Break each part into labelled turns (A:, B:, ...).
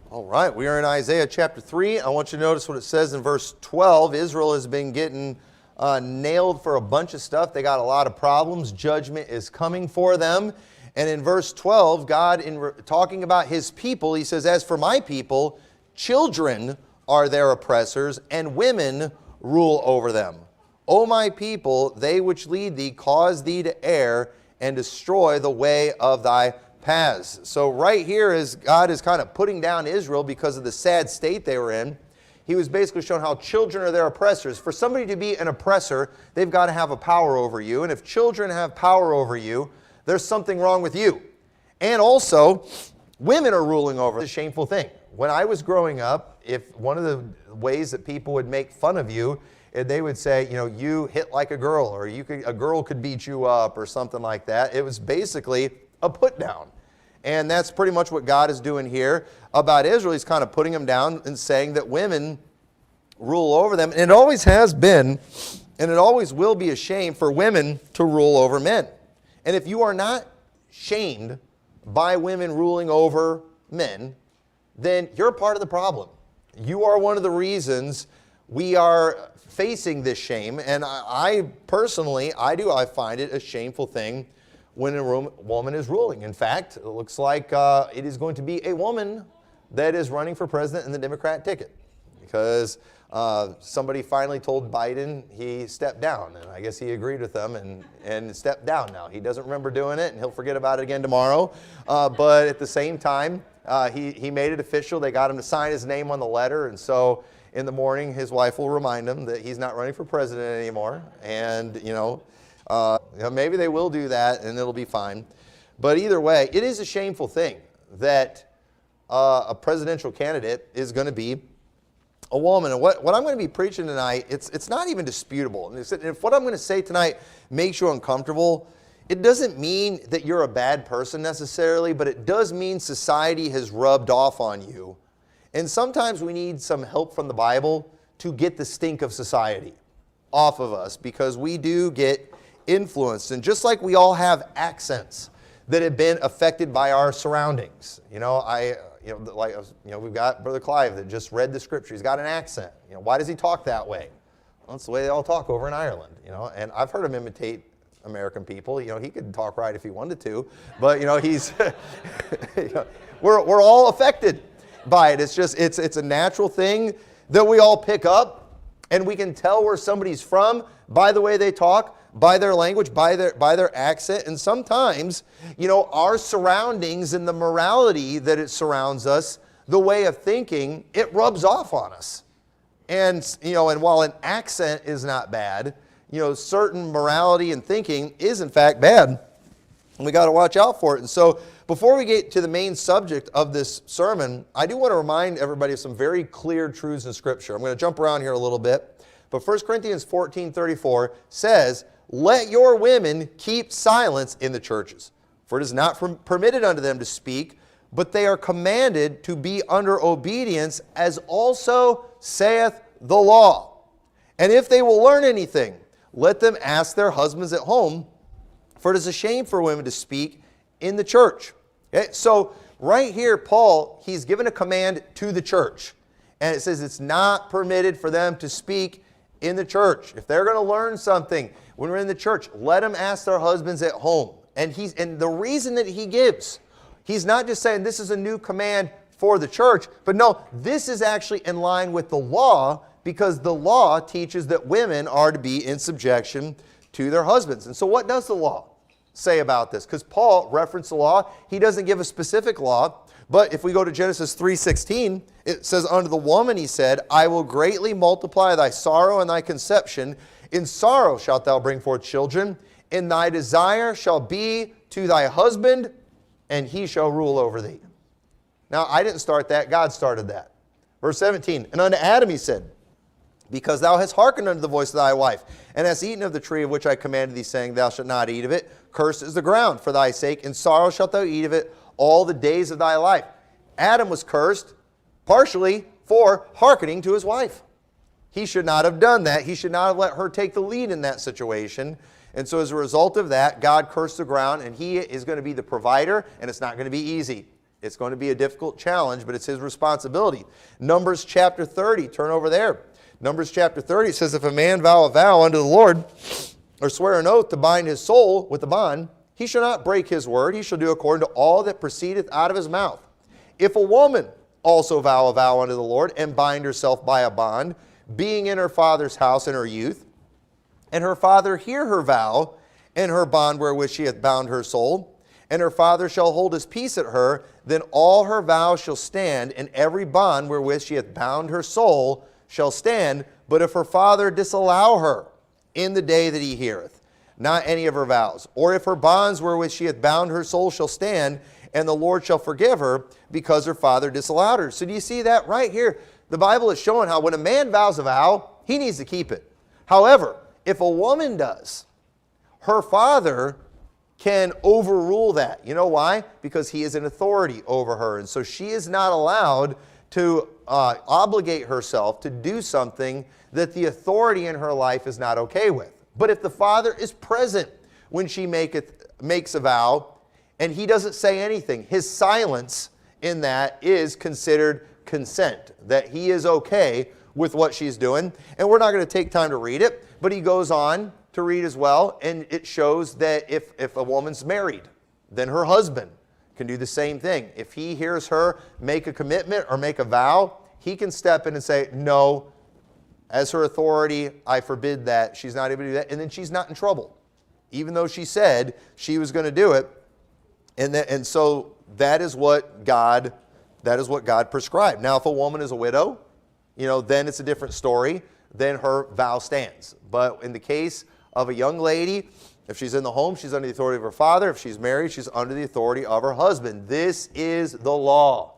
A: All right, we are in Isaiah chapter 3. I want you to notice what it says in verse 12. Israel has been getting nailed for a bunch of stuff. They got a lot of problems. Judgment is coming for them. And in verse 12, God, talking about his people, he says, "As for my people, children are their oppressors, and women rule over them. O my people, they which lead thee cause thee to err, and destroy the way of thy paths." So right here is God is kind of putting down Israel because of the sad state they were in. He was basically showing how children are their oppressors. For somebody to be an oppressor, they've got to have a power over you. And if children have power over you, there's something wrong with you. And also, women are ruling over. It's a shameful thing. When I was growing up, if one of the ways that people would make fun of you, they would say, you hit like a girl, or a girl could beat you up, or something like that. It was basically a put down. And that's pretty much what God is doing here about Israel. He's kind of putting them down and saying that women rule over them. And it always has been, and it always will be a shame for women to rule over men. And if you are not shamed by women ruling over men, then you're a part of the problem. You are one of the reasons we are facing this shame. And I personally, I find it a shameful thing when a woman is ruling. In fact, it looks like it is going to be a woman that is running for president in the Democrat ticket, because somebody finally told Biden he stepped down, and I guess he agreed with them and stepped down now. He doesn't remember doing it, and he'll forget about it again tomorrow. But at the same time, he made it official. They got him to sign his name on the letter, and so in the morning, his wife will remind him that he's not running for president anymore, and maybe they will do that and it'll be fine. But either way, it is a shameful thing that a presidential candidate is going to be a woman. And what I'm going to be preaching tonight, it's not even disputable. And if what I'm going to say tonight makes you uncomfortable, it doesn't mean that you're a bad person necessarily, but it does mean society has rubbed off on you. And sometimes we need some help from the Bible to get the stink of society off of us, because we do get influenced. And just like we all have accents that have been affected by our surroundings. We've got Brother Clive that just read the scripture. He's got an accent. Why does he talk that way? Well, that's the way they all talk over in Ireland. And I've heard him imitate American people. He could talk right if he wanted to, but he's we're all affected by it. It's a natural thing that we all pick up, and we can tell where somebody's from by the way they talk, by their language, by their accent. And sometimes, our surroundings and the morality that it surrounds us, the way of thinking, it rubs off on us. And while an accent is not bad, certain morality and thinking is in fact bad. And we got to watch out for it. And so before we get to the main subject of this sermon, I do want to remind everybody of some very clear truths in Scripture. I'm going to jump around here a little bit. But 1 Corinthians 14:34 says, "Let your women keep silence in the churches, for it is not permitted unto them to speak, but they are commanded to be under obedience, as also saith the law. And if they will learn anything, let them ask their husbands at home, for it is a shame for women to speak in the church." Okay? So right here, Paul, he's given a command to the church. And it says it's not permitted for them to speak in the church. If they're going to learn something when we're in the church, let them ask their husbands at home. And the reason that he gives, he's not just saying this is a new command for the church, but no, this is actually in line with the law, because the law teaches that women are to be in subjection to their husbands. And so what does the law say about this? Because Paul referenced the law. He doesn't give a specific law. But if we go to Genesis 3:16, it says, "Unto the woman he said, I will greatly multiply thy sorrow and thy conception. In sorrow shalt thou bring forth children, and thy desire shall be to thy husband, and he shall rule over thee." Now, I didn't start that. God started that. Verse 17, "And unto Adam he said, Because thou hast hearkened unto the voice of thy wife, and hast eaten of the tree of which I commanded thee, saying, Thou shalt not eat of it. Cursed is the ground for thy sake. In sorrow shalt thou eat of it all the days of thy life." Adam was cursed partially for hearkening to his wife. He should not have done that. He should not have let her take the lead in that situation. And so as a result of that, God cursed the ground, and he is going to be the provider, and it's not going to be easy. It's going to be a difficult challenge, but it's his responsibility. Numbers chapter 30, turn over there. Numbers chapter 30 says, if a man vow a vow unto the Lord, or swear an oath to bind his soul with a bond, he shall not break his word. He shall do according to all that proceedeth out of his mouth. If a woman also vow a vow unto the Lord, and bind herself by a bond, being in her father's house in her youth, and her father hear her vow, and her bond wherewith she hath bound her soul, and her father shall hold his peace at her, then all her vows shall stand, and every bond wherewith she hath bound her soul shall stand. But if her father disallow her in the day that he heareth, not any of her vows, or if her bonds wherewith she hath bound her soul shall stand, and the Lord shall forgive her, because her father disallowed her. So do you see that right here? The Bible is showing how when a man vows a vow, he needs to keep it. However, if a woman does, her father can overrule that. You know why? Because he is an authority over her. And so she is not allowed to obligate herself to do something that the authority in her life is not okay with. But if the father is present when she makes a vow, and he doesn't say anything, his silence in that is considered consent, that he is okay with what she's doing. And we're not going to take time to read it, but he goes on to read as well, and it shows that if a woman's married, then her husband can do the same thing. If he hears her make a commitment or make a vow, he can step in and say, no, as her authority, I forbid that. She's not able to do that. And then she's not in trouble, even though she said she was going to do it. And so that is what God prescribed. Now, if a woman is a widow, then it's a different story. Then her vow stands. But in the case of a young lady, if she's in the home, she's under the authority of her father. If she's married, she's under the authority of her husband. This is the law.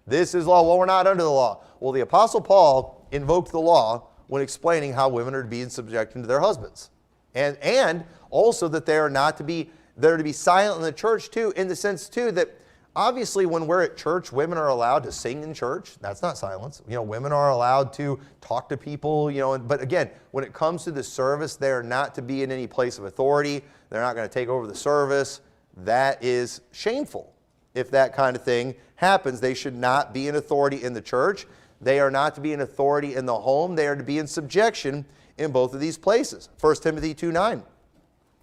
A: This is law. Well, we're not under the law. Well, the Apostle Paul invoked the law when explaining how women are to be in subjection to their husbands. And also that they're to be silent in the church too, in the sense too that obviously when we're at church, women are allowed to sing in church. That's not silence. Women are allowed to talk to people, but again, when it comes to the service, they're not to be in any place of authority. They're not going to take over the service. That is shameful. If that kind of thing happens, they should not be in authority in the church. They are not to be in authority in the home. They are to be in subjection in both of these places. 1 Timothy 2:9.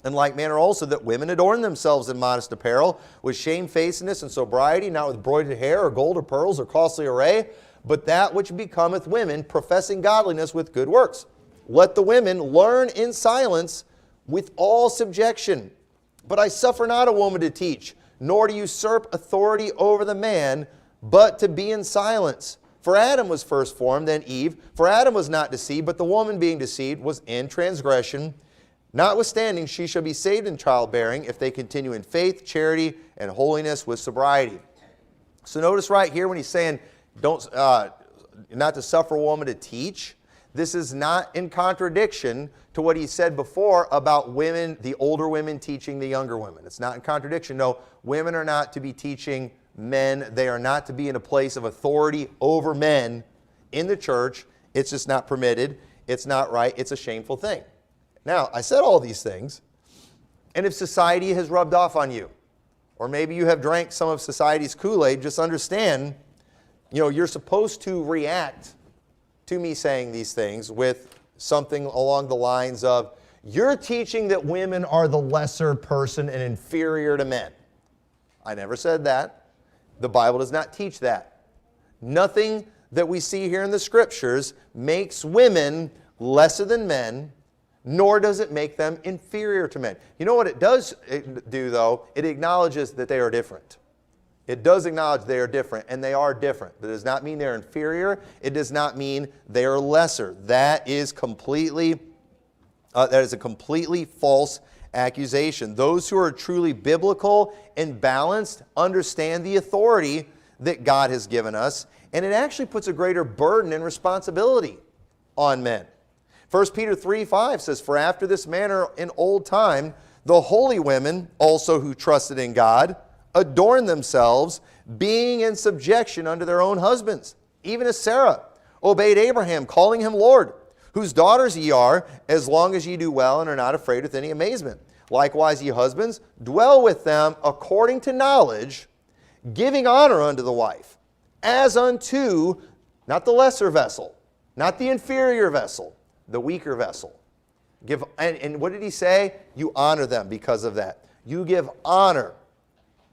A: In like manner also that women adorn themselves in modest apparel, with shamefacedness and sobriety, not with broidered hair or gold or pearls or costly array, but that which becometh women, professing godliness with good works. Let the women learn in silence with all subjection. But I suffer not a woman to teach, nor to usurp authority over the man, but to be in silence. For Adam was first formed, then Eve. For Adam was not deceived, but the woman being deceived was in transgression. Notwithstanding, she shall be saved in childbearing if they continue in faith, charity, and holiness with sobriety. So notice right here when he's saying not to suffer a woman to teach, this is not in contradiction to what he said before about women, the older women teaching the younger women. It's not in contradiction. No, women are not to be teaching men. They are not to be in a place of authority over men in the church. It's just not permitted. It's not right. It's a shameful thing. Now, I said all these things, and if society has rubbed off on you, or maybe you have drank some of society's Kool-Aid, just understand, you're supposed to react to me saying these things with something along the lines of, you're teaching that women are the lesser person and inferior to men. I never said that. The Bible does not teach that. Nothing that we see here in the Scriptures makes women lesser than men, nor does it make them inferior to men. You know what it does do, though? It acknowledges that they are different. It does acknowledge they are different, and they are different. That does not mean they're inferior. It does not mean they are lesser. That is a completely false accusation. Those who are truly biblical and balanced understand the authority that God has given us, and it actually puts a greater burden and responsibility on men. 1 Peter 3:5 says, For after this manner in old time, the holy women also who trusted in God adorned themselves, being in subjection unto their own husbands. Even as Sarah obeyed Abraham, calling him Lord, whose daughters ye are, as long as ye do well and are not afraid with any amazement. Likewise, ye husbands, dwell with them according to knowledge, giving honor unto the wife, as unto, not the lesser vessel, not the inferior vessel, the weaker vessel. And what did he say? You honor them because of that. You give honor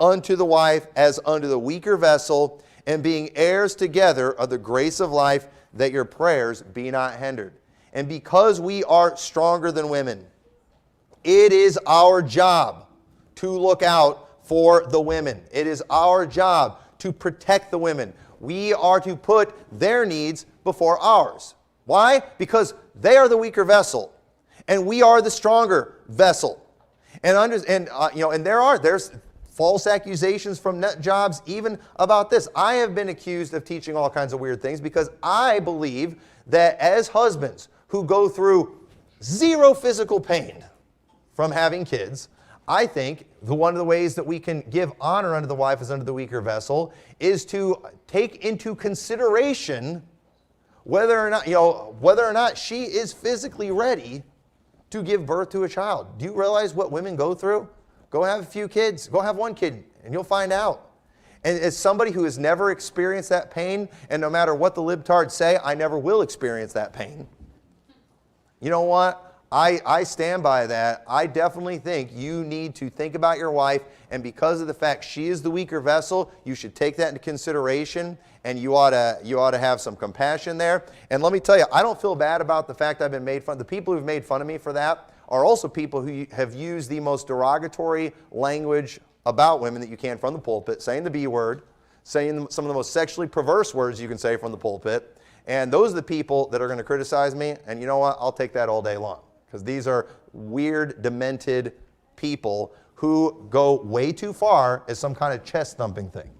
A: unto the wife as unto the weaker vessel, and being heirs together of the grace of life, that your prayers be not hindered. And because we are stronger than women, it is our job to look out for the women. It is our job to protect the women. We are to put their needs before ours. Why? Because they are the weaker vessel, and we are the stronger vessel. And there's false accusations from nut jobs even about this. I have been accused of teaching all kinds of weird things because I believe that as husbands who go through zero physical pain from having kids, I think one of the ways that we can give honor unto the wife as unto the weaker vessel is to take into consideration whether or not she is physically ready to give birth to a child. Do you realize what women go through? Go have a few kids. Go have one kid, and you'll find out. And as somebody who has never experienced that pain, and no matter what the libtards say, I never will experience that pain. You know what? I stand by that. I definitely think you need to think about your wife, and because of the fact she is the weaker vessel, you should take that into consideration, and you ought to have some compassion there. And let me tell you, I don't feel bad about the fact I've been made fun of. The people who've made fun of me for that are also people who have used the most derogatory language about women that you can from the pulpit, saying the B word, saying some of the most sexually perverse words you can say from the pulpit. And those are the people that are going to criticize me, and you know what? I'll take that all day long. Because these are weird, demented people who go way too far as some kind of chest-thumping thing.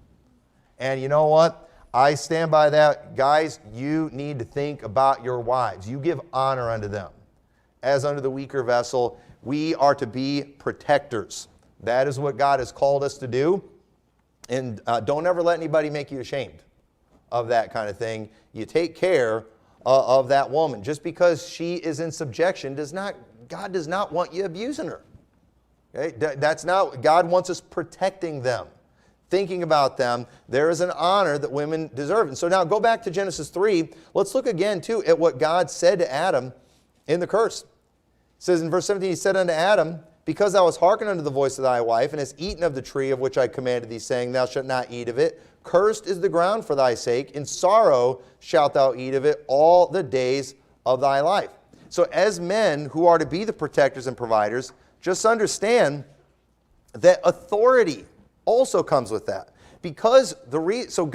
A: And you know what? I stand by that. Guys, you need to think about your wives. You give honor unto them. As unto the weaker vessel, we are to be protectors. That is what God has called us to do. And don't ever let anybody make you ashamed of that kind of thing. You take care of that woman. Just because she is in subjection God does not want you abusing her. Okay? God wants us protecting them, thinking about them. There is an honor that women deserve. And so now go back to Genesis 3. Let's look again too at what God said to Adam in the curse. It says in verse 17, he said unto Adam, because thou hast hearkened unto the voice of thy wife, and hast eaten of the tree of which I commanded thee, saying, thou shalt not eat of it, cursed is the ground for thy sake, in sorrow shalt thou eat of it all the days of thy life. So as men who are to be the protectors and providers, just understand that authority also comes with that. Because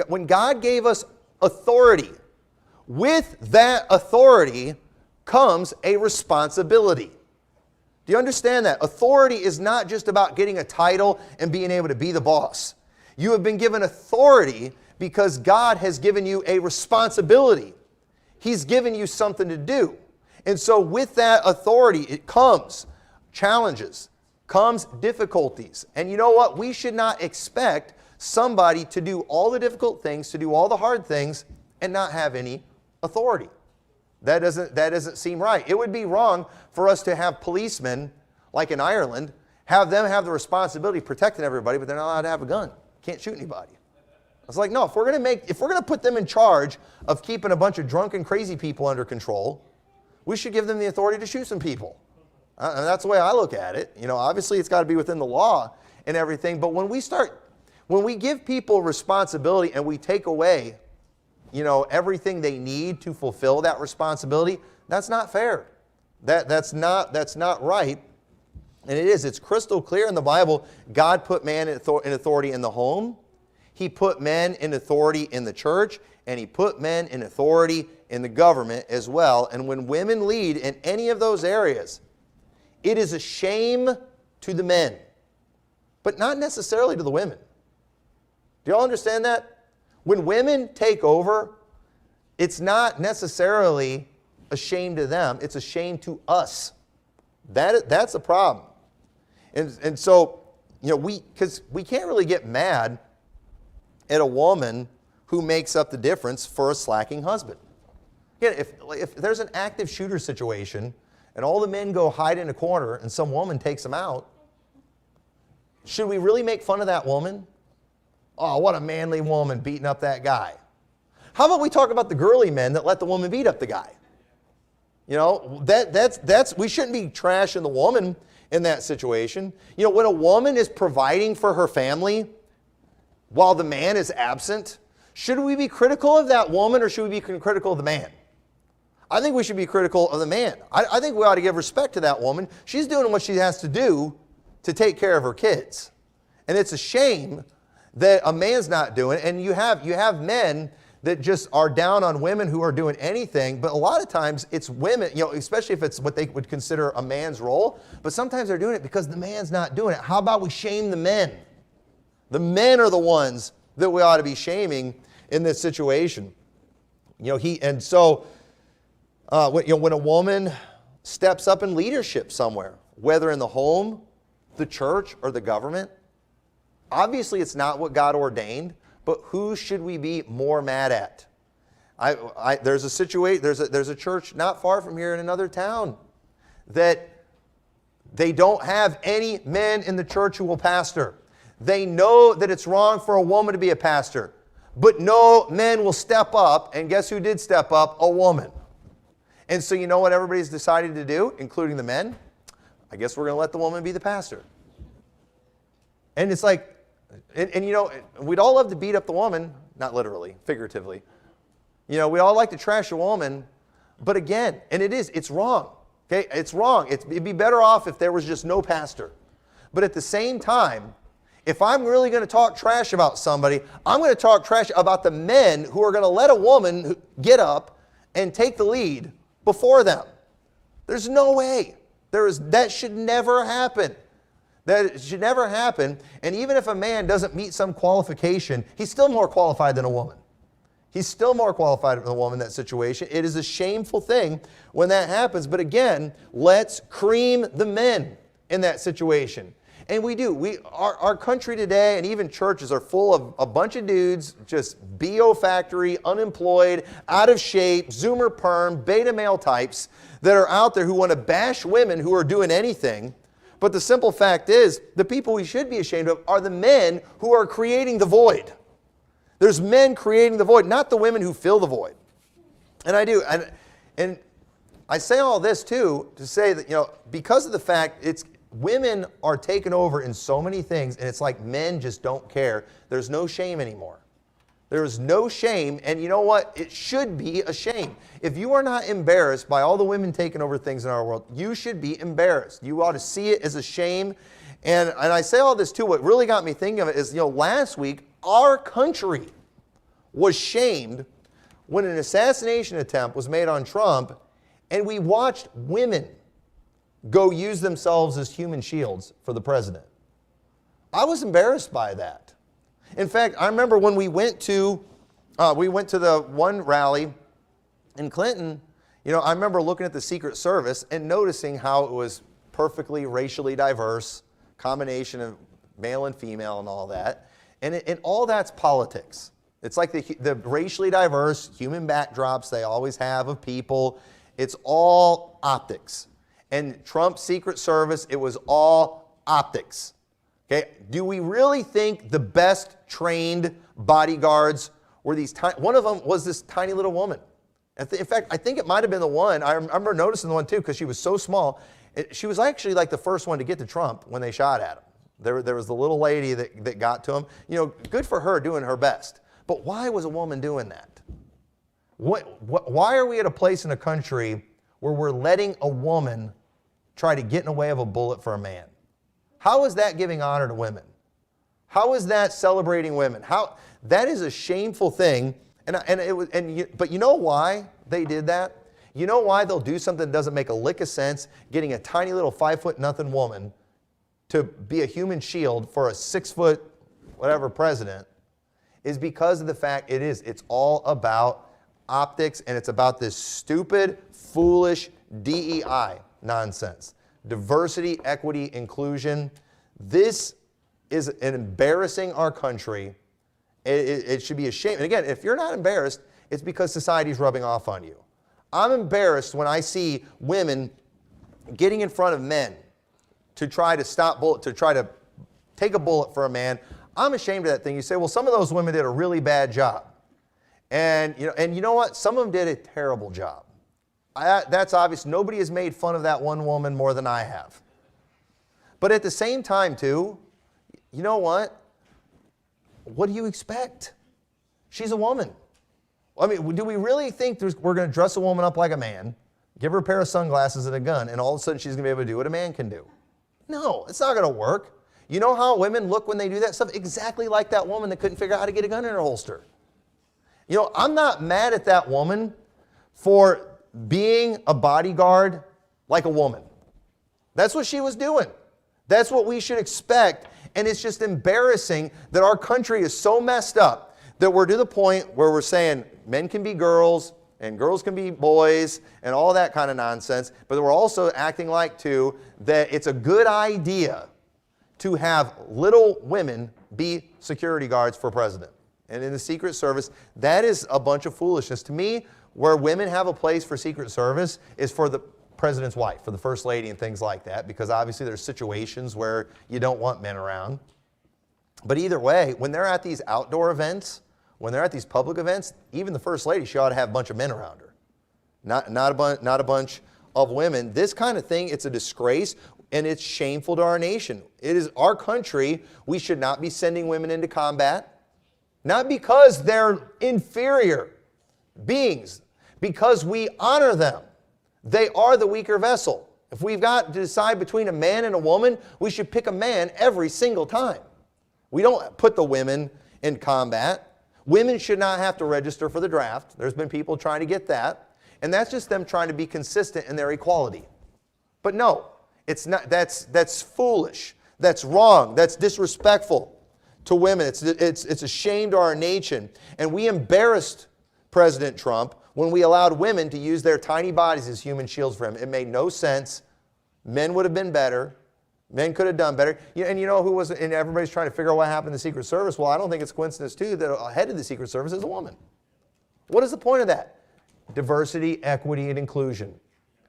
A: when God gave us authority, with that authority comes a responsibility. Do you understand that? Authority is not just about getting a title and being able to be the boss. You have been given authority because God has given you a responsibility. He's given you something to do. And so with that authority, it comes challenges, comes difficulties. And you know what? We should not expect somebody to do all the difficult things, to do all the hard things, and not have any authority. That doesn't seem right. It would be wrong for us to have policemen, like in Ireland, have them have the responsibility of protecting everybody, but they're not allowed to have a gun. Can't shoot anybody. It's like, no, if we're going to put them in charge of keeping a bunch of drunken, crazy people under control, we should give them the authority to shoot some people. And that's the way I look at it. You know, obviously it's got to be within the law and everything, but when we give people responsibility and we take away, everything they need to fulfill that responsibility, that's not fair. That's not right. And it's crystal clear in the Bible. God put man in authority in the home. He put men in authority in the church, and he put men in authority in the government as well. And when women lead in any of those areas, it is a shame to the men, but not necessarily to the women. Do y'all understand that? When women take over, it's not necessarily a shame to them, it's a shame to us. That's a problem. And so, because we can't really get mad at a woman who makes up the difference for a slacking husband. Again, if there's an active shooter situation and all the men go hide in a corner and some woman takes them out, should we really make fun of that woman? oh, what a manly woman beating up that guy. How about we talk about the girly men that let the woman beat up the guy? You know, that's we shouldn't be trashing the woman in that situation. You know, when a woman is providing for her family while the man is absent, should we be critical of that woman or should we be critical of the man? I think we should be critical of the man. I think we ought to give respect to that woman. She's doing what she has to do to take care of her kids. And it's a shame that a man's not doing it. And you have men that just are down on women who are doing anything. But a lot of times it's women, you know, especially if it's what they would consider a man's role. But sometimes they're doing it because the man's not doing it. How about we shame the men? The men are the ones that we ought to be shaming in this situation. You know, when a woman steps up in leadership somewhere, whether in the home, the church, or the government, obviously it's not what God ordained, but who should we be more mad at? There's a church not far from here in another town that they don't have any men in the church who will pastor. They know that it's wrong for a woman to be a pastor, but no men will step up, and guess who did step up? A woman. And so you know what everybody's decided to do, including the men? I guess we're going to let the woman be the pastor. And it's like, and you know, we'd all love to beat up the woman, not literally, figuratively. You know, we all like to trash a woman, but again, and it's wrong. Okay, it's wrong. It'd be better off if there was just no pastor. But at the same time, if I'm really going to talk trash about somebody, I'm going to talk trash about the men who are going to let a woman get up and take the lead before them. There's no way. That should never happen. That should never happen. And even if a man doesn't meet some qualification, he's still more qualified than a woman. He's still more qualified than a woman in that situation. It is a shameful thing when that happens. But again, let's cream the men in that situation. And we do. Our country today and even churches are full of a bunch of dudes, just BO factory, unemployed, out of shape, Zoomer perm, beta male types that are out there who want to bash women who are doing anything. But the simple fact is, the people we should be ashamed of are the men who are creating the void. There's men creating the void, not the women who fill the void. And I do. And I say all this too to say that, you know, because of the fact women are taken over in so many things, and it's like men just don't care. There's no shame anymore. There is no shame, and you know what? It should be a shame. If you are not embarrassed by all the women taking over things in our world, you should be embarrassed. You ought to see it as a shame. And I say all this too, what really got me thinking of it is, you know, last week, our country was shamed when an assassination attempt was made on Trump, and we watched women go use themselves as human shields for the president. I was embarrassed by that. In fact, I remember when we went to the one rally in Clinton, you know, I remember looking at the Secret Service and noticing how it was perfectly racially diverse, combination of male and female and all that. And all that's politics. It's like the racially diverse human backdrops they always have of people. It's all optics. And Trump's Secret Service, it was all optics. Okay? Do we really think the best trained bodyguards were these one of them was this tiny little woman. In fact, I think it might have been the one. I remember noticing the one too because she was so small. She was actually like the first one to get to Trump when they shot at him. There was the little lady that got to him. You know, good for her doing her best. But why was a woman doing that? Why are we at a place in a country where we're letting a woman try to get in the way of a bullet for a man? How is that giving honor to women? How is that celebrating women? That is a shameful thing. But you know why they did that? You know why they'll do something that doesn't make a lick of sense, getting a tiny little 5'0" woman to be a human shield for a 6' whatever president, is because of the fact it's all about optics, and it's about this stupid, foolish DEI nonsense. Diversity, equity, inclusion. This is embarrassing our country. It should be a shame. And again, if you're not embarrassed, it's because society's rubbing off on you. I'm embarrassed when I see women getting in front of men to try to take a bullet for a man. I'm ashamed of that thing. You say, well, some of those women did a really bad job. And you know what? Some of them did a terrible job. That's obvious. Nobody has made fun of that one woman more than I have. But at the same time, too, you know what? What do you expect? She's a woman. I mean, do we really think we're going to dress a woman up like a man, give her a pair of sunglasses and a gun, and all of a sudden she's going to be able to do what a man can do? No, it's not going to work. You know how women look when they do that stuff? Exactly like that woman that couldn't figure out how to get a gun in her holster. You know, I'm not mad at that woman for being a bodyguard like a woman. That's what she was doing. That's what we should expect. And it's just embarrassing that our country is so messed up that we're to the point where we're saying men can be girls and girls can be boys and all that kind of nonsense. But we're also acting like, too, that it's a good idea to have little women be security guards for president. And in the Secret Service, that is a bunch of foolishness. To me, where women have a place for Secret Service is for the president's wife, for the first lady and things like that, because obviously there's situations where you don't want men around. But either way, when they're at these outdoor events, when they're at these public events, even the first lady, she ought to have a bunch of men around her. Not a bunch of women. This kind of thing, it's a disgrace and it's shameful to our nation. It is our country. We should not be sending women into combat. Not because they're inferior beings, because we honor them. They are the weaker vessel. If we've got to decide between a man and a woman, we should pick a man every single time. We don't put the women in combat. Women should not have to register for the draft. There's been people trying to get that. And that's just them trying to be consistent in their equality. But no, it's not. That's foolish. That's wrong. That's disrespectful to women. It's a shame to our nation. And we embarrassed President Trump when we allowed women to use their tiny bodies as human shields for him. It made no sense. Men would have been better. Men could have done better. And you know who was, and everybody's trying to figure out what happened in the Secret Service. Well, I don't think it's coincidence, too, that head of the Secret Service is a woman. What is the point of that? Diversity, equity, and inclusion.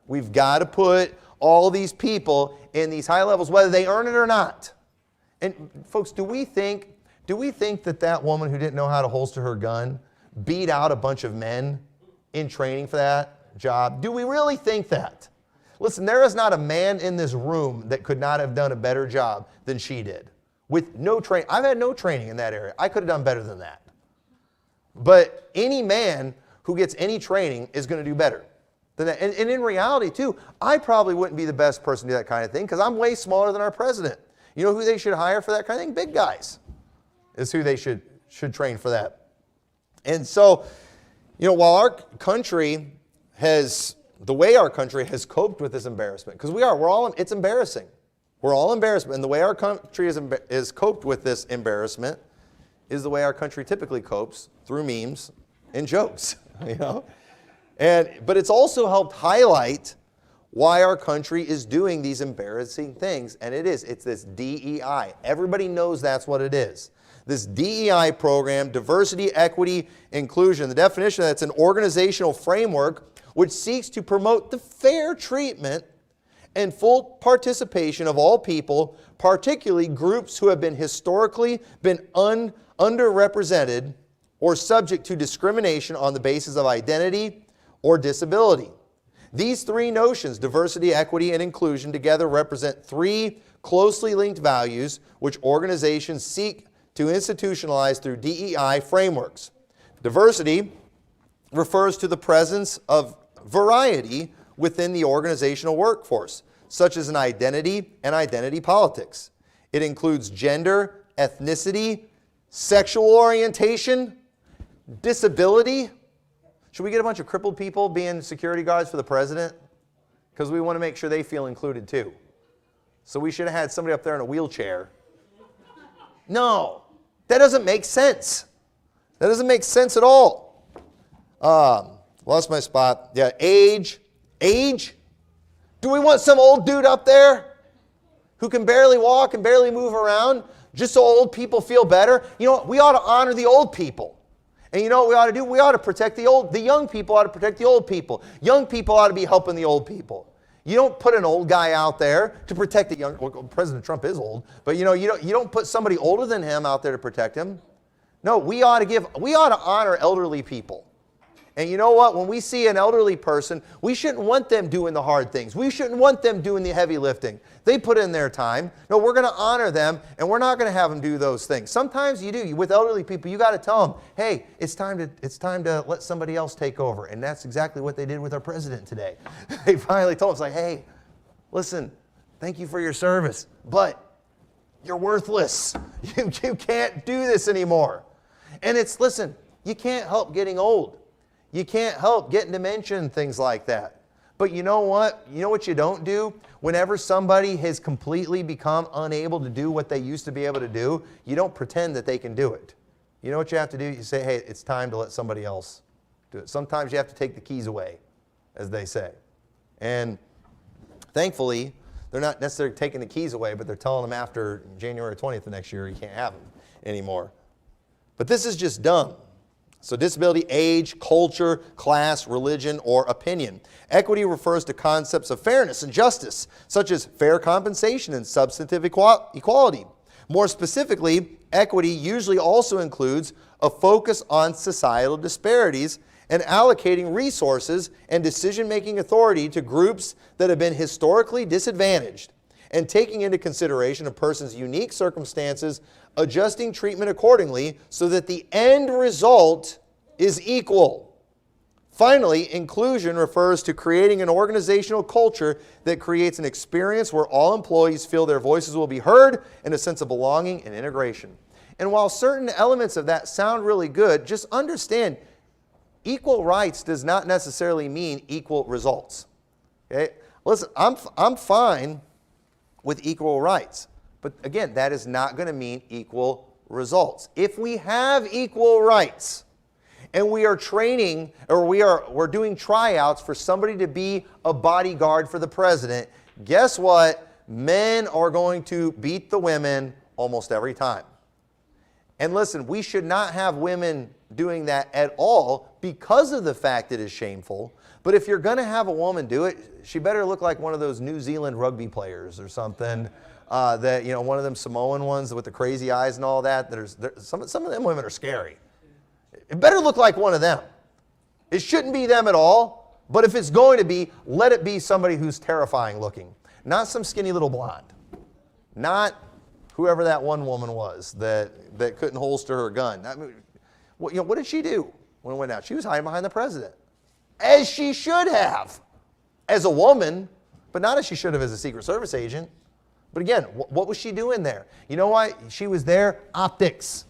A: We've got to put all these people in these high levels, whether they earn it or not. And folks, do we think that that woman who didn't know how to holster her gun beat out a bunch of men in training for that job? Do we really think that? Listen, there is not a man in this room that could not have done a better job than she did. With no training. I've had no training in that area. I could have done better than that. But any man who gets any training is going to do better than that. And in reality, too, I probably wouldn't be the best person to do that kind of thing because I'm way smaller than our president. You know who they should hire for that kind of thing? Big guys is who they should train for that. And so, you know, while our country has, the way our country has coped with this embarrassment, because it's embarrassing. We're all embarrassed. And the way our country is coped with this embarrassment is the way our country typically copes, through memes and jokes, you know. But it's also helped highlight why our country is doing these embarrassing things. And it's this DEI. Everybody knows that's what it is. This DEI program, diversity, equity, inclusion. The definition of that's an organizational framework which seeks to promote the fair treatment and full participation of all people, particularly groups who have been historically underrepresented or subject to discrimination on the basis of identity or disability. These three notions, diversity, equity, and inclusion, together represent three closely linked values which organizations seek to institutionalize through DEI frameworks. Diversity refers to the presence of variety within the organizational workforce, such as an identity and identity politics. It includes gender, ethnicity, sexual orientation, disability. Should we get a bunch of crippled people being security guards for the president? Because we want to make sure they feel included too. So we should have had somebody up there in a wheelchair. No, that doesn't make sense. That doesn't make sense at all. Lost my spot. Yeah, age. Age? Do we want some old dude up there who can barely walk and barely move around just so old people feel better? You know what? We ought to honor the old people. And you know what we ought to do? We ought to protect the young people ought to protect the old people. Young people ought to be helping the old people. You don't put an old guy out there to protect the young. Well, President Trump is old, but you don't put somebody older than him out there to protect him. No, we ought to honor elderly people. And you know what? When we see an elderly person, we shouldn't want them doing the hard things. We shouldn't want them doing the heavy lifting. They put in their time. No, we're going to honor them, and we're not going to have them do those things. Sometimes you do. With elderly people, you got to tell them, hey, it's time to let somebody else take over. And that's exactly what they did with our president today. They finally told him, it's like, hey, listen, thank you for your service, but you're worthless. You can't do this anymore. And listen, you can't help getting old. You can't help getting dementia and things like that. But you know what? You know what you don't do? Whenever somebody has completely become unable to do what they used to be able to do, you don't pretend that they can do it. You know what you have to do? You say, hey, it's time to let somebody else do it. Sometimes you have to take the keys away, as they say. And thankfully, they're not necessarily taking the keys away, but they're telling them after January 20th of next year, you can't have them anymore. But this is just dumb. So disability, age, culture, class, religion, or opinion. Equity refers to concepts of fairness and justice, such as fair compensation and substantive equality. More specifically, equity usually also includes a focus on societal disparities and allocating resources and decision-making authority to groups that have been historically disadvantaged, and taking into consideration a person's unique circumstances, adjusting treatment accordingly so that the end result is equal. Finally, inclusion refers to creating an organizational culture that creates an experience where all employees feel their voices will be heard and a sense of belonging and integration. And while certain elements of that sound really good, just understand equal rights does not necessarily mean equal results. Okay? Listen, I'm fine with equal rights. But again, that is not going to mean equal results. If we have equal rights and we are training or we're doing tryouts for somebody to be a bodyguard for the president, guess what? Men are going to beat the women almost every time. And listen, we should not have women doing that at all because of the fact it is shameful. But if you're going to have a woman do it, she better look like one of those New Zealand rugby players or something. That, one of them Samoan ones with the crazy eyes and all that. Some of them women are scary. It better look like one of them. It shouldn't be them at all. But if it's going to be, let it be somebody who's terrifying looking. Not some skinny little blonde. Not whoever that one woman was that couldn't holster her gun. I mean, what did she do when it went out? She was hiding behind the president. As she should have. As a woman, but not as she should have as a Secret Service agent. But again, what was she doing there? You know why? She was there. Optics.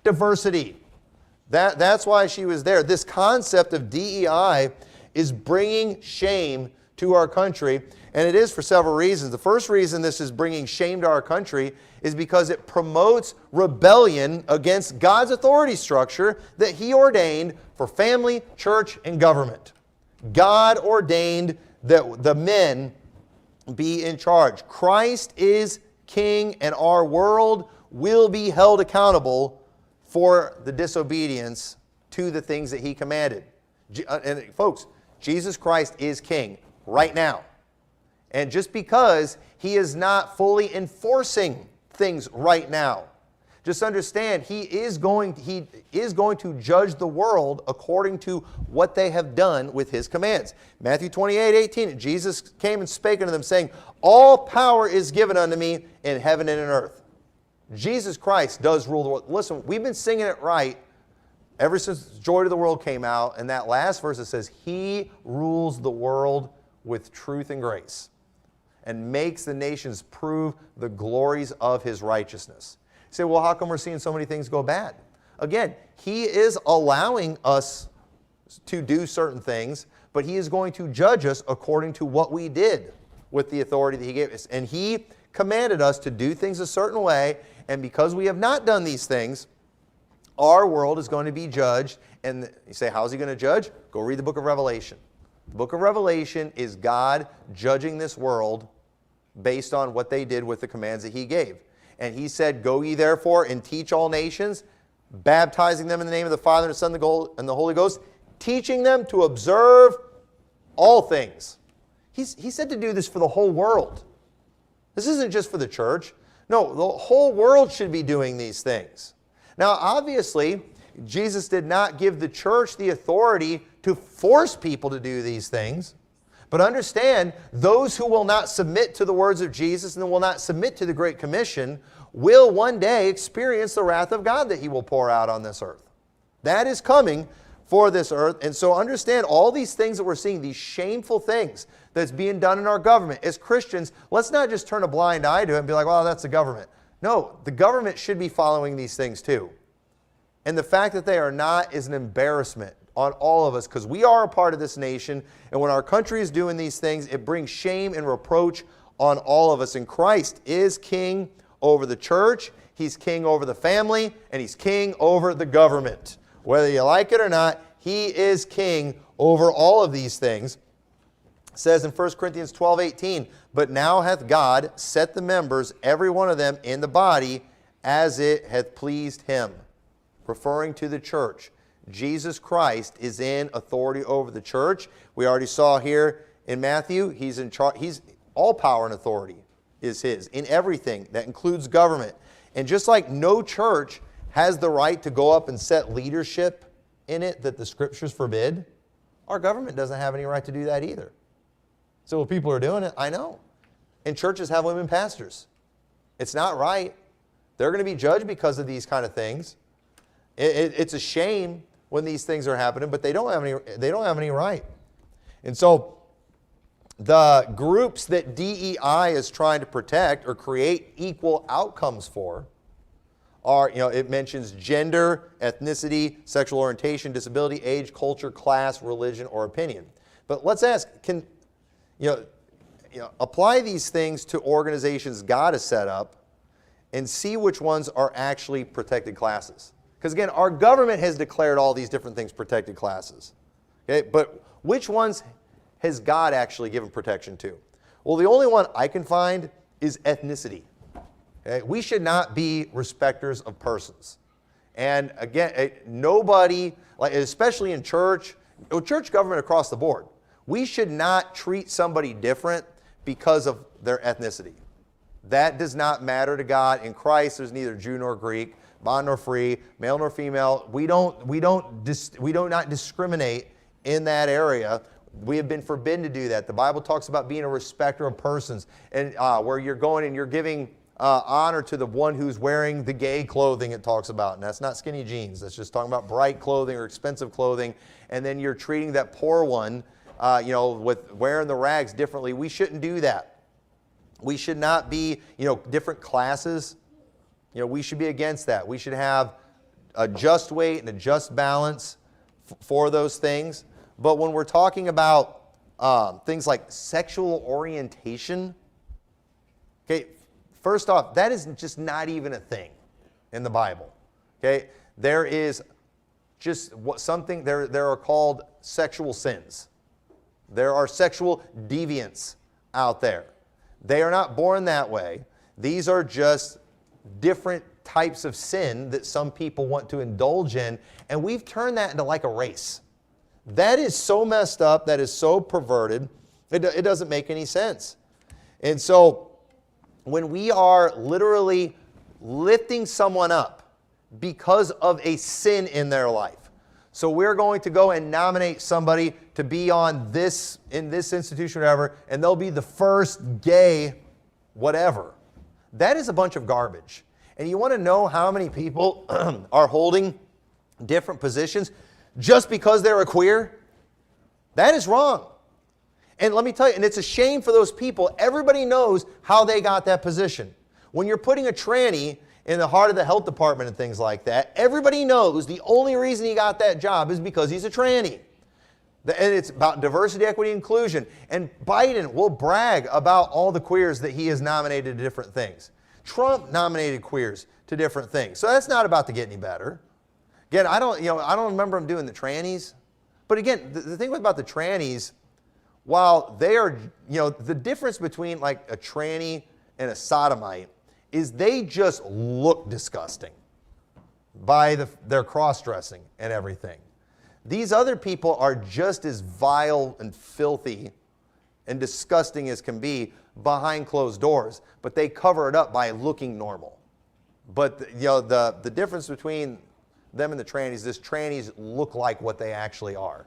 A: Diversity. That's why she was there. This concept of DEI is bringing shame to our country, and it is for several reasons. The first reason this is bringing shame to our country is because it promotes rebellion against God's authority structure that He ordained for family, church, and government. God ordained that the men be in charge. Christ is king, and our world will be held accountable for the disobedience to the things that He commanded. And folks, Jesus Christ is king right now. And just because He is not fully enforcing things right now, just understand He is going to judge the world according to what they have done with His commands. Matthew 28:18, Jesus came and spake unto them, saying, all power is given unto me in heaven and in earth. Jesus Christ does rule the world. Listen, we've been singing it right ever since Joy to the World came out, and that last verse it says, He rules the world with truth and grace and makes the nations prove the glories of His righteousness. You say, well, how come we're seeing so many things go bad? Again, He is allowing us to do certain things, but He is going to judge us according to what we did with the authority that He gave us. And He commanded us to do things a certain way, and because we have not done these things, our world is going to be judged. And you say, how is He going to judge? Go read the book of Revelation. The book of Revelation is God judging this world based on what they did with the commands that He gave. And He said, go ye therefore and teach all nations, baptizing them in the name of the Father and the Son and the Holy Ghost, teaching them to observe all things. He said to do this for the whole world. This isn't just for the church. No, the whole world should be doing these things. Now, obviously, Jesus did not give the church the authority to force people to do these things. But understand, those who will not submit to the words of Jesus and will not submit to the Great Commission will one day experience the wrath of God that He will pour out on this earth. That is coming for this earth. And so understand all these things that we're seeing, these shameful things that's being done in our government. As Christians, let's not just turn a blind eye to it and be like, well, that's the government. No, the government should be following these things too. And the fact that they are not is an embarrassment on all of us, because we are a part of this nation, and when our country is doing these things, it brings shame and reproach on all of us. And Christ is king over the church, He's king over the family, and He's king over the government. Whether you like it or not, He is king over all of these things. It says in 1 Corinthians 12:18, but now hath God set the members, every one of them, in the body, as it hath pleased Him. Referring to the church. Jesus Christ is in authority over the church. We already saw here in Matthew, He's in charge. He's all power and authority is His in everything. That includes government. And just like no church has the right to go up and set leadership in it that the Scriptures forbid, our government doesn't have any right to do that either. So when people are doing it, I know. And churches have women pastors. It's not right. They're going to be judged because of these kind of things. It's a shame when these things are happening, but they don't have any right. And so the groups that DEI is trying to protect or create equal outcomes for are, it mentions gender, ethnicity, sexual orientation, disability, age, culture, class, religion, or opinion. But let's ask, can apply these things to organizations God has set up and see which ones are actually protected classes. Because again, our government has declared all these different things protected classes. Okay? But which ones has God actually given protection to? Well, the only one I can find is ethnicity. Okay? We should not be respecters of persons. And again, nobody, especially in church government across the board, we should not treat somebody different because of their ethnicity. That does not matter to God. In Christ, there's neither Jew nor Greek, bond nor free, male nor female. We do not discriminate in that area. We have been forbidden to do that. The Bible talks about being a respecter of persons, and where you're going and you're giving honor to the one who's wearing the gay clothing it talks about. And that's not skinny jeans. That's just talking about bright clothing or expensive clothing. And then you're treating that poor one, with wearing the rags differently. We shouldn't do that. We should not be, different classes. We should be against that. We should have a just weight and a just balance for those things. But when we're talking about things like sexual orientation, okay, first off, that is just not even a thing in the Bible. Okay, there is just something, there are called sexual sins. There are sexual deviants out there. They are not born that way. These are just different types of sin that some people want to indulge in, and we've turned that into like a race. That is so messed up, that is so perverted, it doesn't make any sense. And so when we are literally lifting someone up because of a sin in their life, so we're going to go and nominate somebody to be on this, in this institution or whatever, and they'll be the first gay whatever. That is a bunch of garbage. And you want to know how many people are holding different positions just because they're a queer? That is wrong. And let me tell you, and it's a shame for those people. Everybody knows how they got that position. When you're putting a tranny in the heart of the health department and things like that, everybody knows the only reason he got that job is because he's a tranny. And it's about diversity, equity, inclusion. And Biden will brag about all the queers that he has nominated to different things. Trump nominated queers to different things. So that's not about to get any better. Again, I don't remember him doing the trannies. But again, the thing about the trannies, while they are, the difference between like a tranny and a sodomite is they just look disgusting by their cross-dressing and everything. These other people are just as vile and filthy and disgusting as can be behind closed doors, but they cover it up by looking normal. But the difference between them and the trannies is trannies look like what they actually are.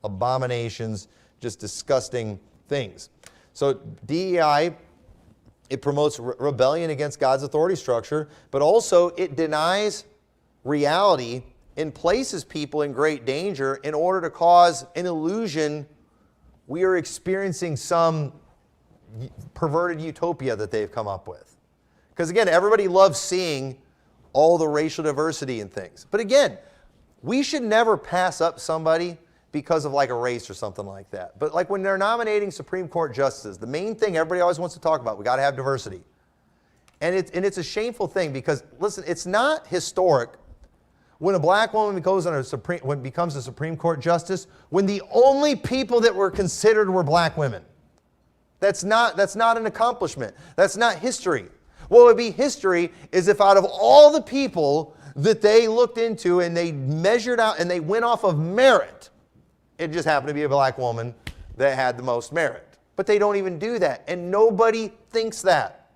A: Abominations, just disgusting things. So DEI, it promotes rebellion against God's authority structure, but also it denies reality and places people in great danger in order to cause an illusion we are experiencing some perverted utopia that they've come up with. Because again, everybody loves seeing all the racial diversity and things. But again, we should never pass up somebody because of like a race or something like that. But like when they're nominating Supreme Court justices, the main thing everybody always wants to talk about, we got to have diversity. And it's a shameful thing because, listen, it's not historic when a black woman becomes a Supreme Court justice when the only people that were considered were black women. That's not an accomplishment. That's not history. What would be history is if out of all the people that they looked into and they measured out and they went off of merit, it just happened to be a black woman that had the most merit. But they don't even do that, and nobody thinks that.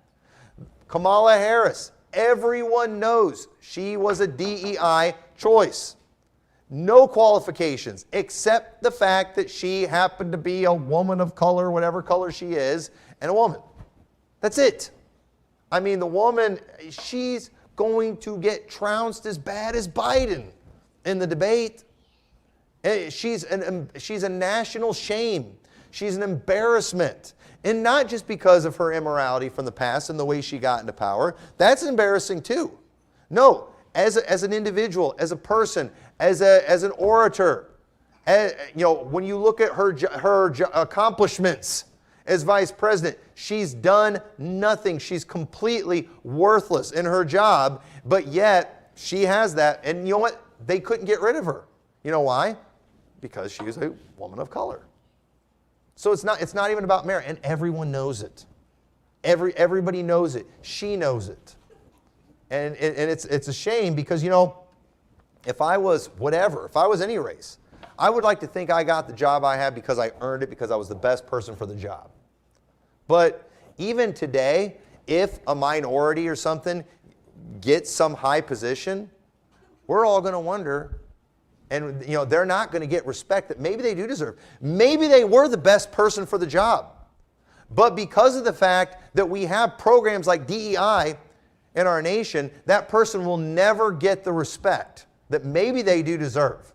A: Kamala Harris, everyone knows she was a DEI choice. No qualifications except the fact that she happened to be a woman of color, whatever color she is, and a woman. That's it. I mean, the woman, she's going to get trounced as bad as Biden in the debate. She's a national shame. She's an embarrassment. And not just because of her immorality from the past and the way she got into power. That's embarrassing too. No, as an individual, as a person, as an orator, when you look at her accomplishments as vice president, she's done nothing. She's completely worthless in her job, but yet she has that. And you know what? They couldn't get rid of her. You know why? Because she was a woman of color. So it's not even about merit, and everyone knows it. Everybody knows it. She knows it. And it's a shame because, if I was any race, I would like to think I got the job I had because I earned it, because I was the best person for the job. But even today, if a minority or something gets some high position, we're all going to wonder, and they're not going to get respect that maybe they do deserve. Maybe they were the best person for the job. But because of the fact that we have programs like DEI in our nation, that person will never get the respect that maybe they do deserve.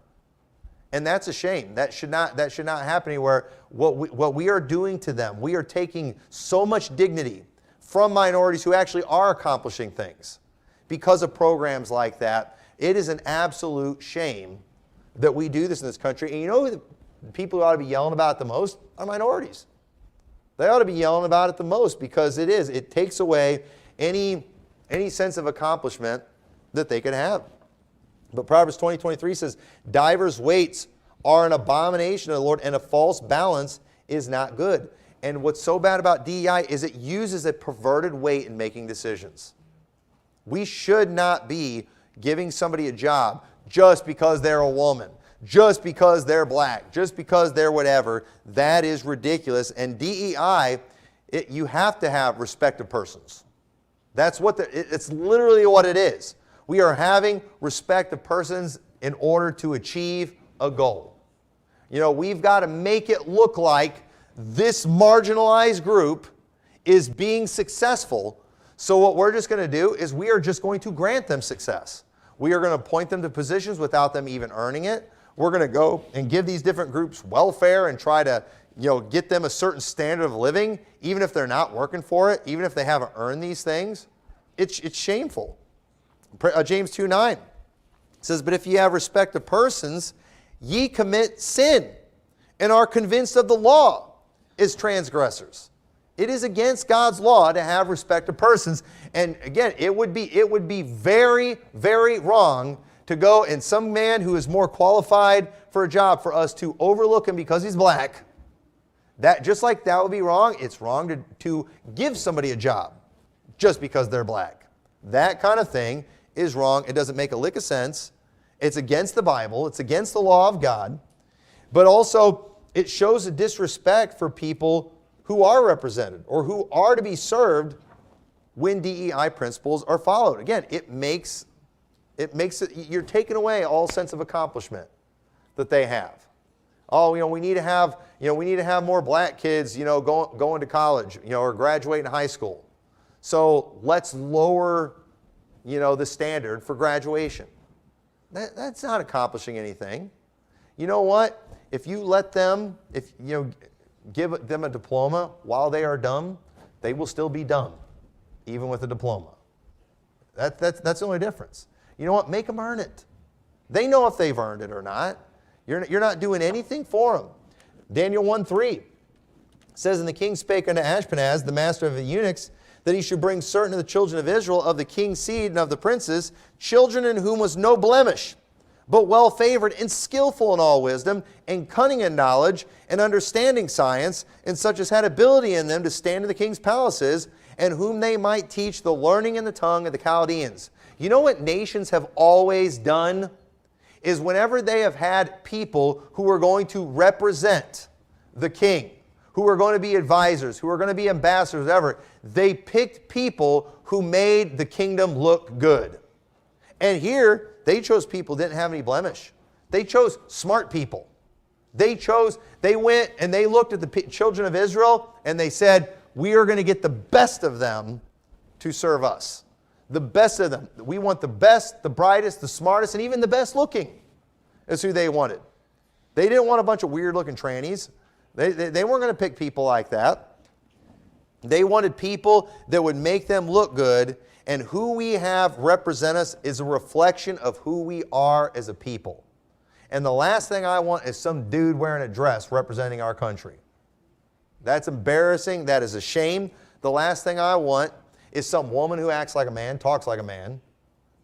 A: And that's a shame. That should not happen anywhere. What we are doing to them, we are taking so much dignity from minorities who actually are accomplishing things because of programs like that. It is an absolute shame that we do this in this country. And who the people who ought to be yelling about it the most are minorities. They ought to be yelling about it the most because it takes away any sense of accomplishment that they could have. But Proverbs 20:23 says, divers weights are an abomination of the Lord, and a false balance is not good. And what's so bad about DEI is it uses a perverted weight in making decisions. We should not be giving somebody a job just because they're a woman, just because they're black, just because they're whatever. That is ridiculous. And DEI, you have to have respect of persons. That's it's literally what it is. We are having respect of persons in order to achieve a goal. We've got to make it look like this marginalized group is being successful. So what we're just going to do is we are just going to grant them success. We are going to appoint them to positions without them even earning it. We're going to go and give these different groups welfare and try to get them a certain standard of living, even if they're not working for it, even if they haven't earned these things. It's shameful. James 2:9 says, but if ye have respect of persons, ye commit sin, and are convinced of the law as transgressors. It is against God's law to have respect of persons. And again, it would be very, very wrong to go and some man who is more qualified for a job for us to overlook him because he's black. That just like that would be wrong, it's wrong to give somebody a job just because they're black. That kind of thing is wrong. It doesn't make a lick of sense. It's against the Bible. It's against the law of God. But also, it shows a disrespect for people who are represented or who are to be served when DEI principles are followed. Again, it makes it, you're taking away all sense of accomplishment that they have. Oh, we need to have more black kids, going to college, or graduating high school. So let's lower, the standard for graduation. That's not accomplishing anything. You know what? If you let them, give them a diploma while they are dumb, they will still be dumb, even with a diploma. That's the only difference. You know what? Make them earn it. They know if they've earned it or not. You're not doing anything for them. Daniel 1:3 says, "And the king spake unto Ashpenaz, the master of the eunuchs, that he should bring certain of the children of Israel, of the king's seed and of the princes, children in whom was no blemish, but well favored and skillful in all wisdom, and cunning in knowledge, and understanding science, and such as had ability in them to stand in the king's palaces, and whom they might teach the learning and the tongue of the Chaldeans." You know what nations have always done? Is whenever they have had people who are going to represent the king, who are going to be advisors, who are going to be ambassadors, whatever, they picked people who made the kingdom look good. And here, they chose people who didn't have any blemish. They chose smart people. They went and they looked at the children of Israel and they said, we are going to get the best of them to serve us. The best of them. We want the best, the brightest, the smartest, and even the best looking is who they wanted. They didn't want a bunch of weird looking trannies. They weren't going to pick people like that. They wanted people that would make them look good, and who we have represent us is a reflection of who we are as a people. And the last thing I want is some dude wearing a dress representing our country. That's embarrassing. That is a shame. The last thing I want is some woman who acts like a man, talks like a man.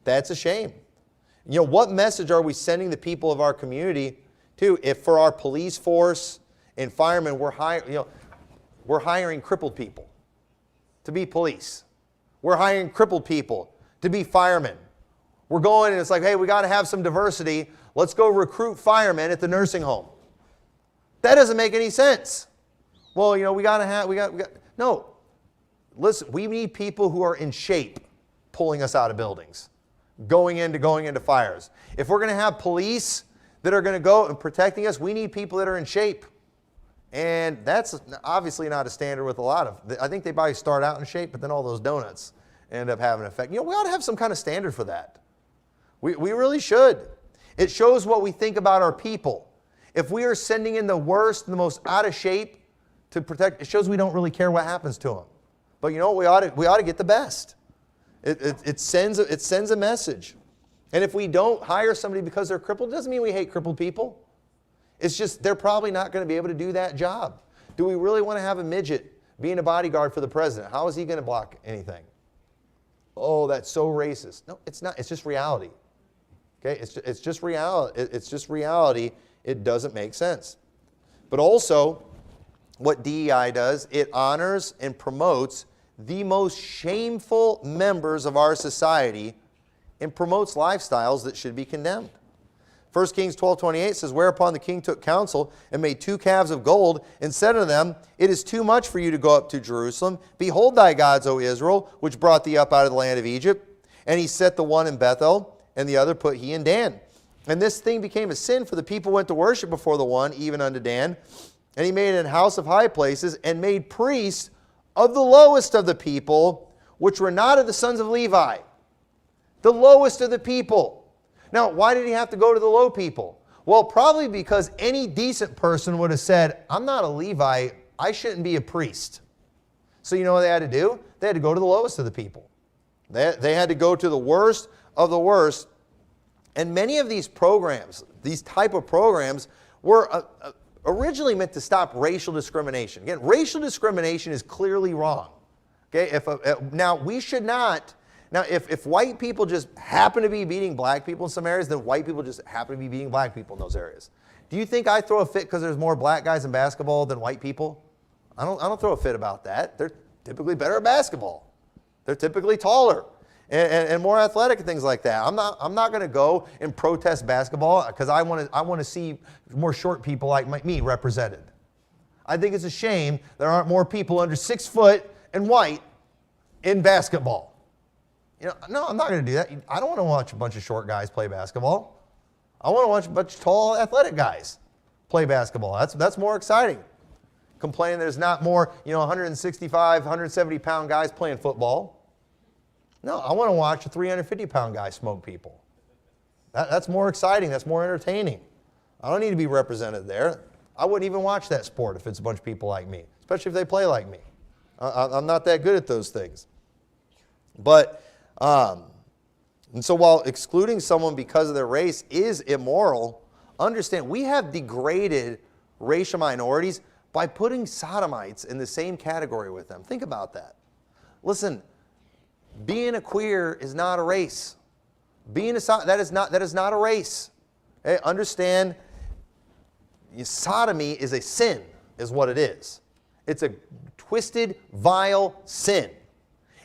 A: That's a shame. What message are we sending the people of our community to if for our police force and firemen we're hiring crippled people to be police. We're hiring crippled people to be firemen. We're going and it's like, hey, we got to have some diversity. Let's go recruit firemen at the nursing home. That doesn't make any sense. Well, no. Listen, we need people who are in shape pulling us out of buildings, going into fires. If we're going to have police that are going to go and protecting us, we need people that are in shape. And that's obviously not a standard with a lot of, I think they probably start out in shape, but then all those donuts end up having an effect. We ought to have some kind of standard for that. We really should. It shows what we think about our people. If we are sending in the worst, the most out of shape to protect, it shows we don't really care what happens to them. But you know what? We ought to get the best. It sends a message. And if we don't hire somebody because they're crippled, it doesn't mean we hate crippled people. It's just they're probably not going to be able to do that job. Do we really want to have a midget being a bodyguard for the president? How is he going to block anything? Oh, that's so racist. No, it's not. It's just reality. Okay? It's just reality. It's just reality. It doesn't make sense. But also, what DEI does, it honors and promotes the most shameful members of our society and promotes lifestyles that should be condemned. 1 Kings 12:28 says, "Whereupon the king took counsel and made 2 calves of gold and said unto them, It is too much for you to go up to Jerusalem. Behold thy gods, O Israel, which brought thee up out of the land of Egypt. And he set the one in Bethel, and the other put he in Dan. And this thing became a sin, for the people went to worship before the one, even unto Dan. And he made an house of high places, and made priests of the lowest of the people, which were not of the sons of Levi." The lowest of the people. Now, why did he have to go to the low people? Well, probably because any decent person would have said, I'm not a Levi, I shouldn't be a priest. So you know what they had to do? They had to go to the lowest of the people. They had to go to the worst of the worst. And many of these programs, these type of programs, were originally meant to stop racial discrimination. Again, racial discrimination is clearly wrong. Okay, now we should not. Now, if white people just happen to be beating black people in some areas, then white people just happen to be beating black people in those areas. Do you think I throw a fit because there's more black guys in basketball than white people? I don't throw a fit about that. They're typically better at basketball. They're typically taller and more athletic and things like that. I'm not going to go and protest basketball because I want to see more short people like me represented. I think it's a shame there aren't more people under 6 foot and white in basketball. No, I'm not going to do that. I don't want to watch a bunch of short guys play basketball. I want to watch a bunch of tall, athletic guys play basketball. That's more exciting. Complaining there's not more, 165, 170-pound guys playing football. No, I want to watch a 350-pound guy smoke people. That's more exciting. That's more entertaining. I don't need to be represented there. I wouldn't even watch that sport if it's a bunch of people like me, especially if they play like me. I'm not that good at those things. But, and so while excluding someone because of their race is immoral, understand we have degraded racial minorities by putting sodomites in the same category with them. Think about that. Listen, being a queer is not a race. That is not a race. Okay? Understand, sodomy is a sin, is what it is. It's a twisted, vile sin.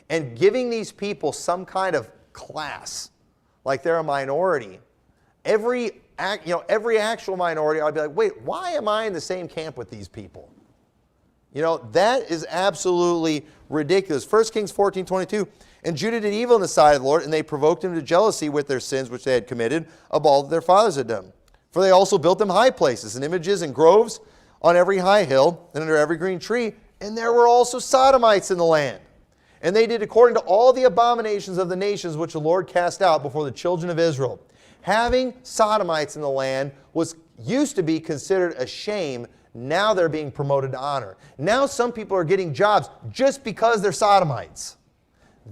A: And giving these people some kind of class, like they're a minority, every actual minority, I'd be like, wait, why am I in the same camp with these people? That is absolutely ridiculous. 1 Kings 14:22, and Judah did evil in the sight of the Lord, and they provoked him to jealousy with their sins which they had committed of all that their fathers had done. For they also built them high places and images and groves on every high hill and under every green tree, and there were also sodomites in the land. And they did according to all the abominations of the nations which the Lord cast out before the children of Israel. Having sodomites in the land used to be considered a shame. Now they're being promoted to honor. Now some people are getting jobs just because they're sodomites.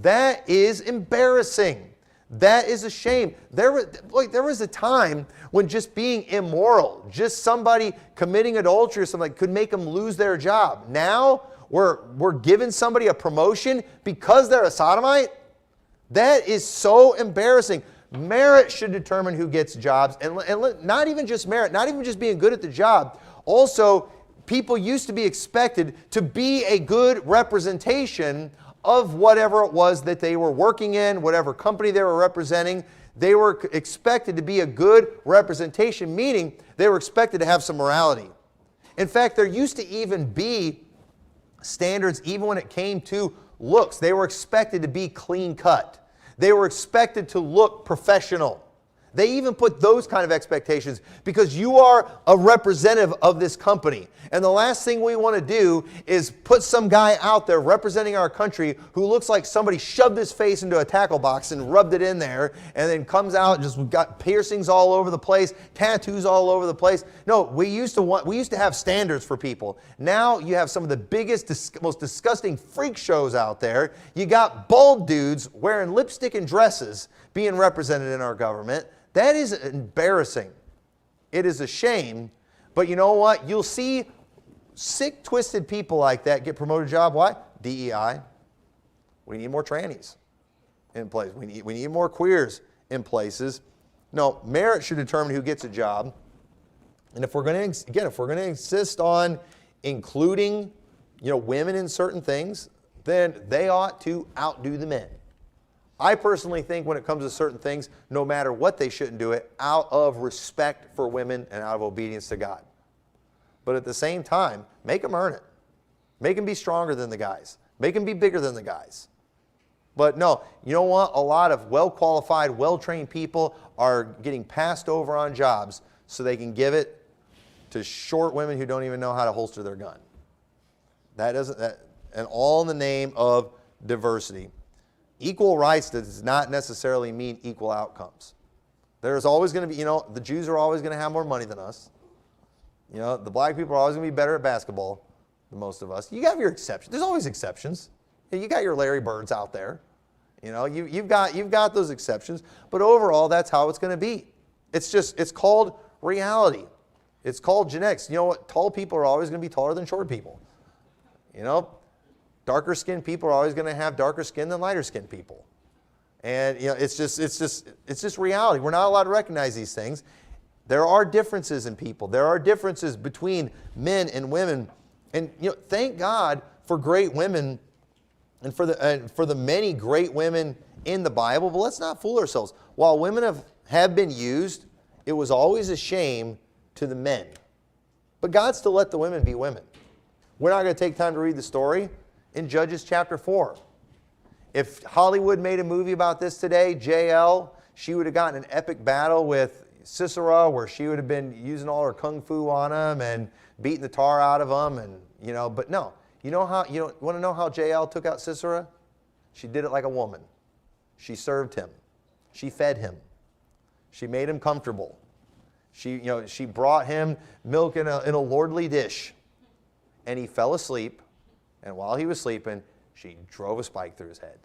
A: That is embarrassing. That is a shame. There was a time when just being immoral, just somebody committing adultery or something could make them lose their job. Now we're giving somebody a promotion because they're a sodomite? That is so embarrassing. Merit should determine who gets jobs, and not even just merit, not even just being good at the job. Also, people used to be expected to be a good representation of whatever it was that they were working in, whatever company they were representing. They were expected to be a good representation, meaning they were expected to have some morality. In fact, there used to even be standards even when it came to looks. They were expected to be clean cut. They were expected to look professional. They even put those kind of expectations because you are a representative of this company. And the last thing we want to do is put some guy out there representing our country who looks like somebody shoved his face into a tackle box and rubbed it in there and then comes out and just got piercings all over the place, tattoos all over the place. No, we used to have standards for people. Now you have some of the biggest, most disgusting freak shows out there. You got bald dudes wearing lipstick and dresses being represented in our government. That is embarrassing. It is a shame. But you know what? You'll see sick, twisted people like that get promoted to job. Why? DEI. We need more trannies in place. We need more queers in places. No, merit should determine who gets a job. And if we're going to insist on including, women in certain things, then they ought to outdo the men. I personally think when it comes to certain things, no matter what, they shouldn't do it out of respect for women and out of obedience to God. But at the same time, make them earn it. Make them be stronger than the guys. Make them be bigger than the guys. But no, you know what? A lot of well-qualified, well-trained people are getting passed over on jobs so they can give it to short women who don't even know how to holster their gun. And all in the name of diversity. Equal rights does not necessarily mean equal outcomes. There's always going to be, the Jews are always going to have more money than us. The black people are always going to be better at basketball than most of us. You have your exceptions. There's always exceptions. You got your Larry Birds out there. You've got those exceptions. But overall, that's how it's going to be. It's called reality. It's called genetics. You know what? Tall people are always going to be taller than short people. Darker skinned people are always going to have darker skin than lighter skinned people. And it's just reality. We're not allowed to recognize these things. There are differences in people. There are differences between men and women. And thank God for great women and for the many great women in the Bible. But let's not fool ourselves. While women have been used, it was always a shame to the men. But God still let the women be women. We're not going to take time to read the story in Judges chapter 4. If Hollywood made a movie about this today, JL, she would have gotten an epic battle with Sisera where she would have been using all her kung fu on him and beating the tar out of him. And, but no. You want to know how JL took out Sisera? She did it like a woman. She served him. She fed him. She made him comfortable. She brought him milk in a lordly dish. And he fell asleep. And while he was sleeping, she drove a spike through his head.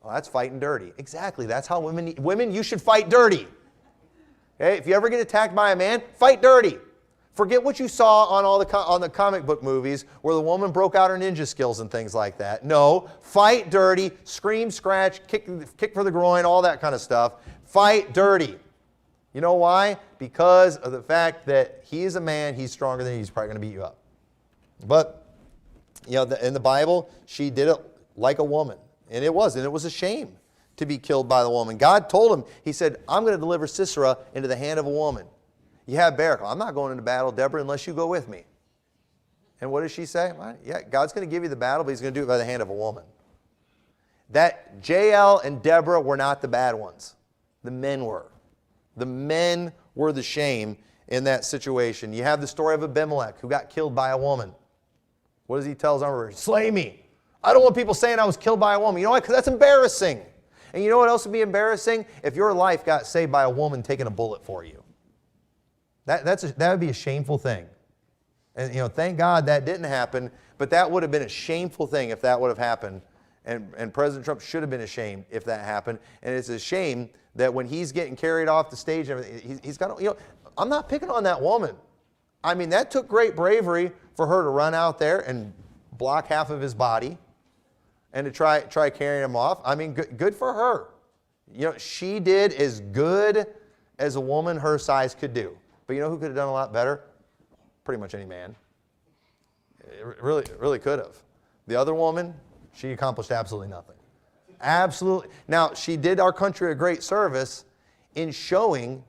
A: Well, that's fighting dirty. Exactly. That's how women, you should fight dirty. Okay? If you ever get attacked by a man, fight dirty. Forget what you saw on the comic book movies where the woman broke out her ninja skills and things like that. No, fight dirty, scream, scratch, kick for the groin, all that kind of stuff. Fight dirty. You know why? Because of the fact that he is a man, he's stronger than you, he's probably going to beat you up. But, in the Bible, she did it like a woman. And it was a shame to be killed by the woman. God told him, he said, I'm going to deliver Sisera into the hand of a woman. You have Barak. I'm not going into battle, Deborah, unless you go with me. And what does she say? Well, yeah, God's going to give you the battle, but he's going to do it by the hand of a woman. That Jael and Deborah were not the bad ones. The men were. The men were the shame in that situation. You have the story of Abimelech who got killed by a woman. What does he tell his armor? Slay me. I don't want people saying I was killed by a woman. You know why? Because that's embarrassing. And you know what else would be embarrassing? If your life got saved by a woman taking a bullet for you. That would be a shameful thing. And thank God that didn't happen, but that would have been a shameful thing if that would have happened. And President Trump should have been ashamed if that happened. And it's a shame that when he's getting carried off the stage and everything, he's got I'm not picking on that woman. I mean, that took great bravery for her to run out there and block half of his body and to try carrying him off. I mean, good for her. She did as good as a woman her size could do. But you know who could have done a lot better? Pretty much any man. It really could have. The other woman, she accomplished absolutely nothing. Absolutely. Now, she did our country a great service in showing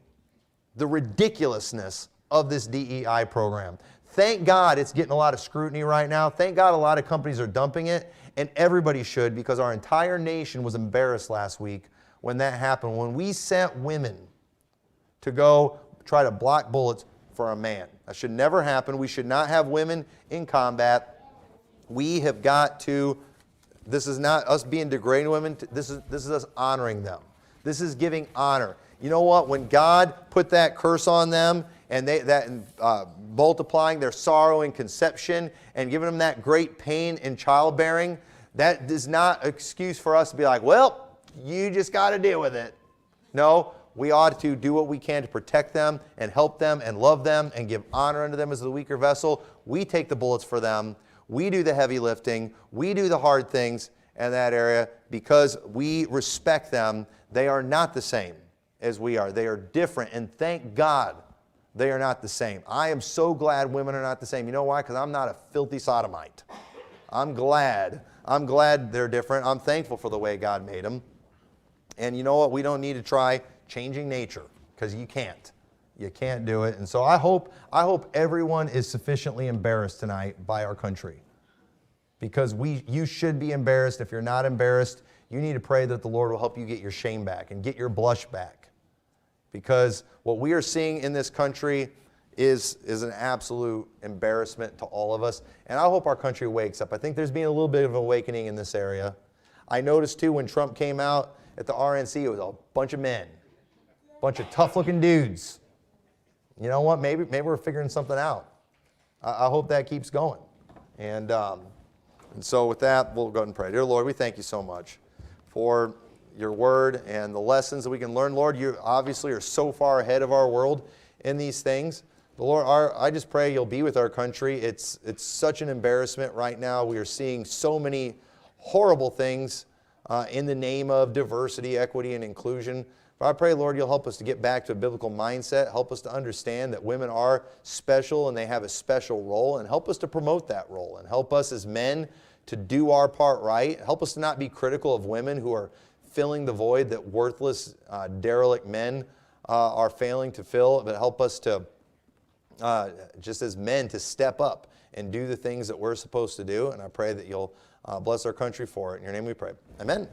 A: the ridiculousness of this DEI program. Thank God it's getting a lot of scrutiny right now. Thank God a lot of companies are dumping it, and everybody should, because our entire nation was embarrassed last week when that happened, when we sent women to go try to block bullets for a man. That should never happen. We should not have women in combat. We have got to, this is not us being degrading women, this is us honoring them. This is giving honor. You know what? When God put that curse on them and multiplying their sorrow in conception and giving them that great pain in childbearing, that is not an excuse for us to be like, well, you just got to deal with it. No, we ought to do what we can to protect them and help them and love them and give honor unto them as the weaker vessel. We take the bullets for them. We do the heavy lifting. We do the hard things in that area because we respect them. They are not the same as we are. They are different, and thank God they are not the same. I am so glad women are not the same. You know why? Because I'm not a filthy sodomite. I'm glad they're different. I'm thankful for the way God made them. And you know what? We don't need to try changing nature because you can't. You can't do it. And so I hope everyone is sufficiently embarrassed tonight by our country. Because you should be embarrassed. If you're not embarrassed, you need to pray that the Lord will help you get your shame back and get your blush back. Because what we are seeing in this country is an absolute embarrassment to all of us. And I hope our country wakes up. I think there's been a little bit of awakening in this area. I noticed too when Trump came out at the RNC, it was a bunch of men. A bunch of tough-looking dudes. You know what? Maybe we're figuring something out. I hope that keeps going. And so with that, we'll go ahead and pray. Dear Lord, we thank you so much for your word and the lessons that we can learn. Lord, you obviously are so far ahead of our world in these things. But Lord, I just pray you'll be with our country. It's such an embarrassment right now. We are seeing so many horrible things in the name of diversity, equity, and inclusion. But I pray, Lord, you'll help us to get back to a biblical mindset. Help us to understand that women are special and they have a special role. And help us to promote that role. And help us as men to do our part right. Help us to not be critical of women who are filling the void that worthless, derelict men are failing to fill. But help us to just as men, to step up and do the things that we're supposed to do. And I pray that you'll bless our country for it. In your name we pray. Amen.